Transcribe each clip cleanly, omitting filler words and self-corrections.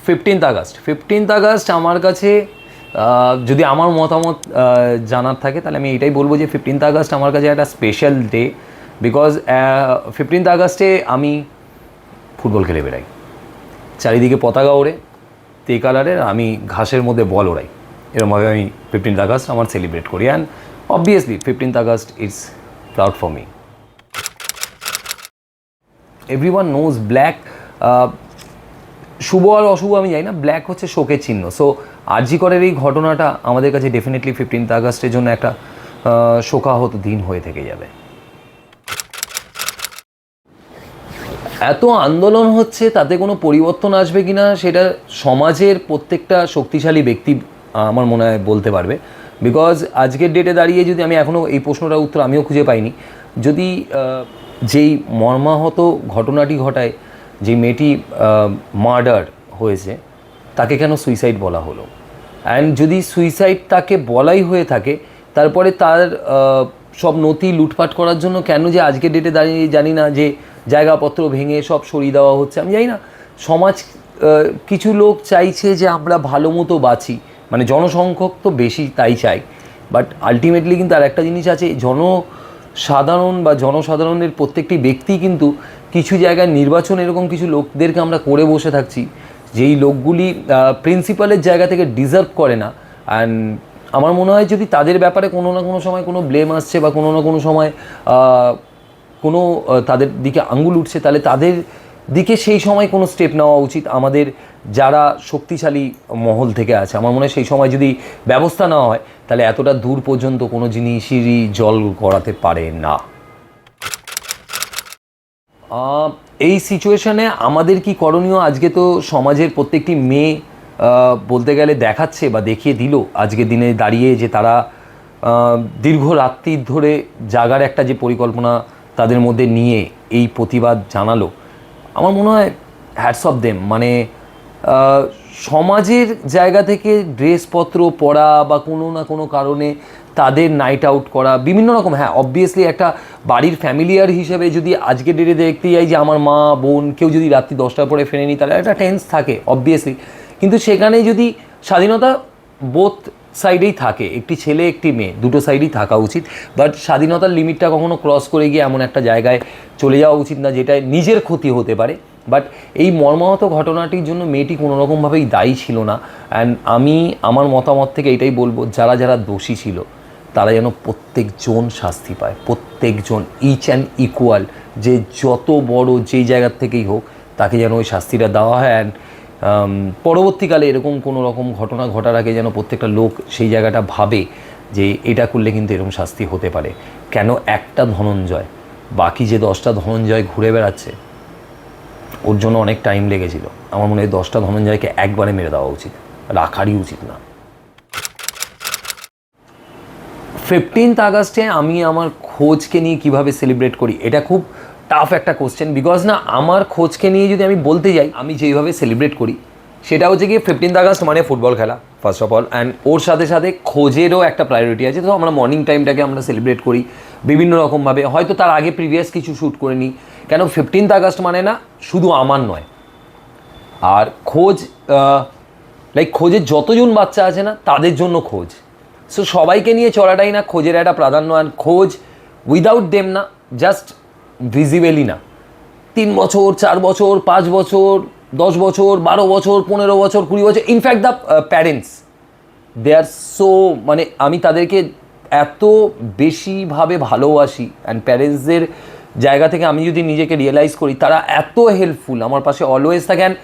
Fifteenth August আমার কাছে যদি আমার মতামত জানার থাকে তাহলে আমি এটাই বলবো যে 15th আগস্ট আমার কাছে একটা স্পেশাল ডে। বিকজ 15th আগস্টে আমি ফুটবল খেলে বেড়াই, চারিদিকে পতাকা ওড়ে 3 কালারের, আমি ঘাসের মধ্যে বল ওড়াই। এরকমভাবে আমি 15th আগস্ট আমার সেলিব্রেট করি। And obviously 15th August is proud for me. Everyone knows black, শুভ আর অশুভ আমি জানি না, ব্ল্যাক হচ্ছে শোকের চিহ্ন। সো আরজি করের এই ঘটনাটা আমাদের কাছে ডেফিনেটলি 15th আগস্টের জন্য একটা শোকাহত দিন হয়ে থেকে যাবে। এত আন্দোলন হচ্ছে, তাতে কোনো পরিবর্তন আসবে কি না সেটা সমাজের প্রত্যেকটা শক্তিশালী ব্যক্তি আমার মনে হয় বলতে পারবে। বিকজ আজকের ডেটে দাঁড়িয়ে যদি আমি এখনও এই প্রশ্নটার উত্তর আমিও খুঁজে পাইনি, যদি যেই মর্মাহত ঘটনাটি ঘটায়, যে মেয়েটি মার্ডার হয়েছে, তাকে কেন সুইসাইড বলা হলো? অ্যান্ড যদি সুইসাইড তাকে বলাই হয়ে থাকে, তারপরে তার সব নথি লুটপাট করার জন্য কেন যে আজকের ডেটে দাঁড়িয়ে জানি না যে জায়গাপত্র ভেঙে সব সরিয়ে দেওয়া হচ্ছে, আমি জানি না। সমাজ কিছু লোক চাইছে যে আমরা ভালো মতো বাঁচি, মানে জনসংখ্যক তো বেশি তাই চাই, বাট আলটিমেটলি কিন্তু আর একটা জিনিস আছে, জনসাধারণের প্রত্যেকটি ব্যক্তি কিন্তু কিছু জায়গায় নির্বাচন এরকম কিছু লোকদেরকে আমরা করে বসে থাকছি, যেই লোকগুলি প্রিন্সিপালের জায়গা থেকে ডিজার্ভ করে না। অ্যান্ড আমার মনে হয় যদি তাদের ব্যাপারে কোনো না কোনো সময় কোনো ব্লেম আসছে বা কোনো না কোনো সময় কোনো তাদের দিকে আঙ্গুল উঠছে, তাহলে তাদের দিকে সেই সময় কোনো স্টেপ নেওয়া উচিত আমাদের, যারা শক্তিশালী মহল থেকে আছে। আমার মনে হয় সেই সময় যদি ব্যবস্থা নেওয়া হয়, তাহলে এতটা দূর পর্যন্ত কোনো জিনিসেরই জল গড়াতে পারে না। এই সিচুয়েশানে আমাদের কি করণীয়? আজকে তো সমাজের প্রত্যেকটি মেয়ে বলতে গেলে দেখাচ্ছে বা দেখিয়ে দিল আজকের দিনে দাঁড়িয়ে, যে তারা দীর্ঘ রাত্রি ধরে জাগার একটা যে পরিকল্পনা তাদের মধ্যে নিয়ে এই প্রতিবাদ জানালো। আমার মনে হয় হ্যাটস অফ দেম। মানে সমাজের জায়গা থেকে ড্রেসপত্র পরা বা কোনো না কোনো কারণে তাদের নাইট আউট করা বিভিন্ন রকম, হ্যাঁ অবভিয়াসলি একটা বাড়ির ফ্যামিলিয়ার হিসেবে যদি আজকে ডেটে দেখতে যাই যে আমার মা বোন কেউ যদি রাত্রি 10টার পরে ফেরেনি, তাহলে একটা টেন্স থাকে অবভিয়াসলি। কিন্তু সেখানে যদি স্বাধীনতা বোথ সাইডেই থাকে, একটি ছেলে একটি মেয়ে দুটো সাইডেই থাকা উচিত, বাট স্বাধীনতার লিমিটটা কখনো ক্রস করে গিয়ে এমন একটা জায়গায় চলে যাওয়া উচিত না যেটায় নিজের ক্ষতি হতে পারে। বাট এই মর্মাহত ঘটনাটির জন্য মেয়েটি কোনো রকমভাবেই দায়ী ছিল না। অ্যান্ড আমি আমার মতামত থেকে এটাই বলবো, যারা যারা দোষী ছিল তারা যেন প্রত্যেকজন শাস্তি পায়, প্রত্যেকজন ইচ অ্যান্ড ইকুয়াল, যে যত বড় যেই জায়গার থেকেই হোক তাকে যেন ওই শাস্তিটা দেওয়া হয়। অ্যান্ড পরবর্তীকালে এরকম কোনো রকম ঘটনা ঘটার আগে যেন প্রত্যেকটা লোক সেই জায়গাটা ভাবে যে এটা করলে কিন্তু এরকম শাস্তি হতে পারে। কেন একটা ধনঞ্জয়, বাকি যে 10টা ধনঞ্জয় ঘুরে বেড়াচ্ছে ওর জন্য অনেক টাইম লেগেছিল। আমার মনে হয় 10টা ধনঞ্জয়কে একবারে মেরে দেওয়া উচিত, রাখারই উচিত না। 15th আগস্টে আমি আমার খোঁজকে নিয়ে কিভাবে সেলিব্রেট করি, এটা খুব টাফ একটা কোশ্চেন। বিকজ না, আমার খোঁজকে নিয়ে যদি আমি বলতে যাই, আমি যেইভাবে সেলিব্রেট করি সেটা হচ্ছে গিয়ে 15th আগস্ট মানে ফুটবল খেলা ফার্স্ট অফ অল, অ্যান্ড ওর সাথে সাথে খোঁজেরও একটা প্রায়োরিটি আছে। তো আমরা মর্নিং টাইমটাকে আমরা সেলিব্রেট করি বিভিন্ন রকমভাবে, হয়তো তার আগে প্রিভিয়াস কিছু শ্যুট করে নিই। কেন 15th আগস্ট মানে না শুধু আমার নয়, আর খোঁজ লাইক খোঁজের যতজন বাচ্চা আছে না তাদের জন্য খোঁজ। সো সবাইকে নিয়ে চলাটাই না খোঁজের একটা প্রাধান্য। আর খোঁজ উইদাউট দেম না, জাস্ট ভিজিবেলি না, 3 বছর 4 বছর 5 বছর 10 বছর 12 বছর 15 বছর 20 বছর, in fact the parents they are so, মানে আমি তাদেরকে এত বেশিভাবে ভালোবাসি। অ্যান্ড প্যারেন্টসদের জায়গা থেকে আমি যদি নিজেকে রিয়েলাইজ করি, তারা এত হেল্পফুল, আমার পাশে অলওয়েজ থাকে। অ্যান্ড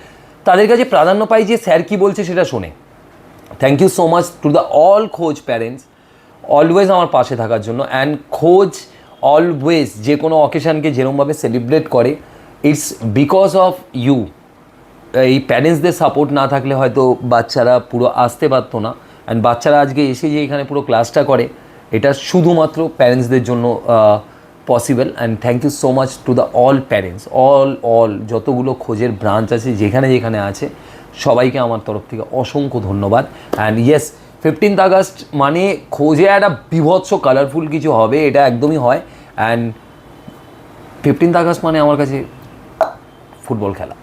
তাদের কাছে প্রাধান্য পাই যে স্যার কী বলছে সেটা শোনে। Thank you so much to the all Khoj parents, always আমার পাশে থাকার জন্য। অ্যান্ড খোঁজ অলওয়েজ যে কোনো অকেশানকে যেরকমভাবে সেলিব্রেট করে, ইটস বিকজ অফ ইউ। এই প্যারেন্টসদের সাপোর্ট না থাকলে হয়তো বাচ্চারা পুরো আসতে পারতো না। অ্যান্ড বাচ্চারা আজকে এসে যে এখানে পুরো ক্লাসটা করে, এটা শুধুমাত্র প্যারেন্টসদের জন্য possible. And thank you so much to the all parents, all যতগুলো খোঁজের ব্রাঞ্চ আছে যেখানে যেখানে আছে, সবাইকে আমার তরফ থেকে অসংখ্য ধন্যবাদ। অ্যান্ড ইয়েস, 15th আগস্ট মানে খোঁজে একটা বিভৎস কালারফুল কিছু হবে, এটা একদমই হয়। অ্যান্ড 15th আগস্ট মানে আমার কাছে ফুটবল খেলা।